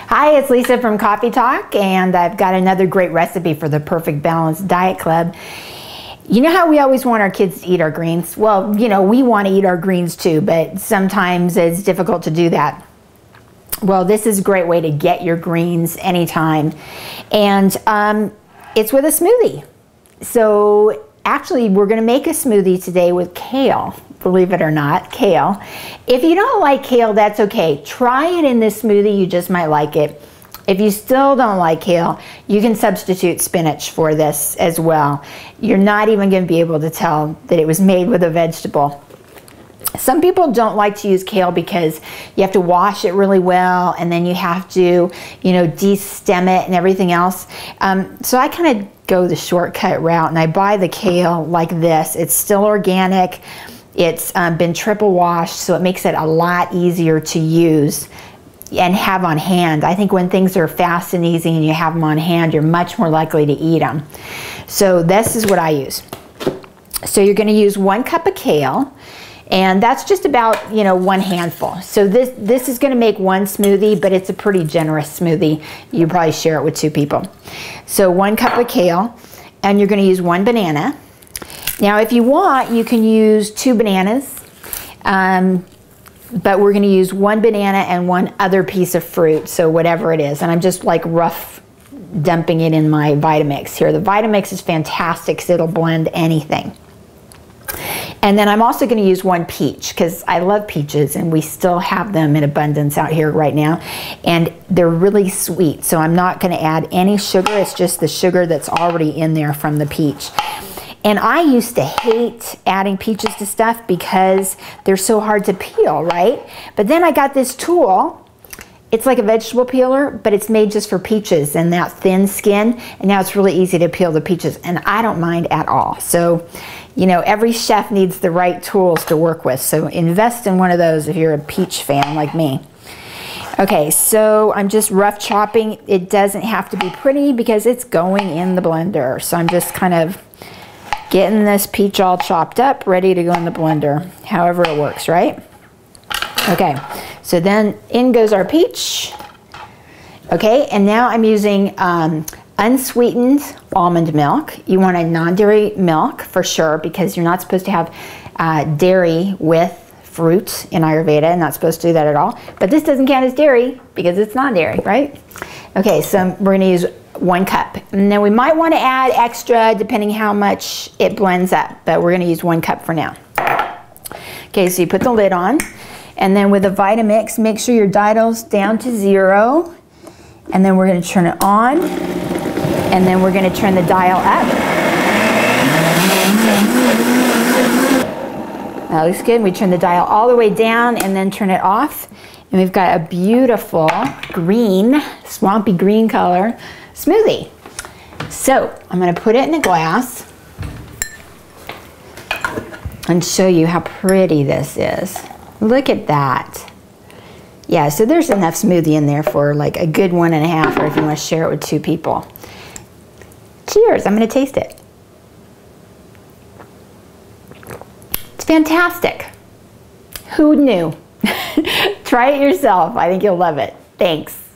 Hi, it's Lisa from Coffee Talk, and I've got another great recipe for the Perfect Balance Diet Club. You know how we always want our kids to eat our greens? Well, you know, we want to eat our greens too, but sometimes it's difficult to do that. Well, this is a great way to get your greens anytime. And it's with a smoothie. So actually, we're going to make a smoothie today with kale. Believe it or not, kale. If you don't like kale, that's okay. Try it in this smoothie, you just might like it. If you still don't like kale, you can substitute spinach for this as well. You're not even going to be able to tell that it was made with a vegetable. Some people don't like to use kale because you have to wash it really well, and then you have to, you know, de-stem it and everything else. So I kind of go the shortcut route, and I buy the kale like this. It's still organic. It's been triple washed, so it makes it a lot easier to use and have on hand. I think when things are fast and easy and you have them on hand, you're much more likely to eat them. So this is what I use. So you're going to use 1 cup of kale, and that's just about, you know, 1 handful. So this is going to make 1 smoothie, but it's a pretty generous smoothie. You probably share it with 2 people. So 1 cup of kale, and you're going to use 1 banana. Now, if you want, you can use 2 bananas, but we're going to use 1 banana and 1 other piece of fruit, so whatever it is. And I'm just like rough dumping it in my Vitamix here. The Vitamix is fantastic because it'll blend anything. And then I'm also going to use 1 peach because I love peaches, and we still have them in abundance out here right now. And they're really sweet, so I'm not going to add any sugar. It's just the sugar that's already in there from the peach. And I used to hate adding peaches to stuff because they're so hard to peel, right? But then I got this tool. It's like a vegetable peeler, but it's made just for peaches and that thin skin. And now it's really easy to peel the peaches, and I don't mind at all. So, you know, every chef needs the right tools to work with. So invest in one of those if you're a peach fan like me. Okay, so I'm just rough chopping. It doesn't have to be pretty because it's going in the blender. So I'm just kind of getting this peach all chopped up, ready to go in the blender, however it works, right? Okay, so then in goes our peach. Okay, and now I'm using unsweetened almond milk. You want a non-dairy milk for sure, because you're not supposed to have dairy with fruit in Ayurveda. Not supposed to do that at all. But this doesn't count as dairy because it's non-dairy, right? Okay, so we're going to use 1 cup. And then we might want to add extra depending how much it blends up, but we're going to use 1 cup for now. Okay, so you put the lid on, and then with the Vitamix, make sure your dial's down to 0, and then we're going to turn it on, and then we're going to turn the dial up. That looks good. We turn the dial all the way down and then turn it off, and we've got a beautiful green, swampy green color smoothie. So I'm going to put it in a glass and show you how pretty this is. Look at that. Yeah, so there's enough smoothie in there for like a good 1.5, or if you want to share it with 2 people. Cheers, I'm going to taste it. It's fantastic. Who knew? Try it yourself. I think you'll love it. Thanks.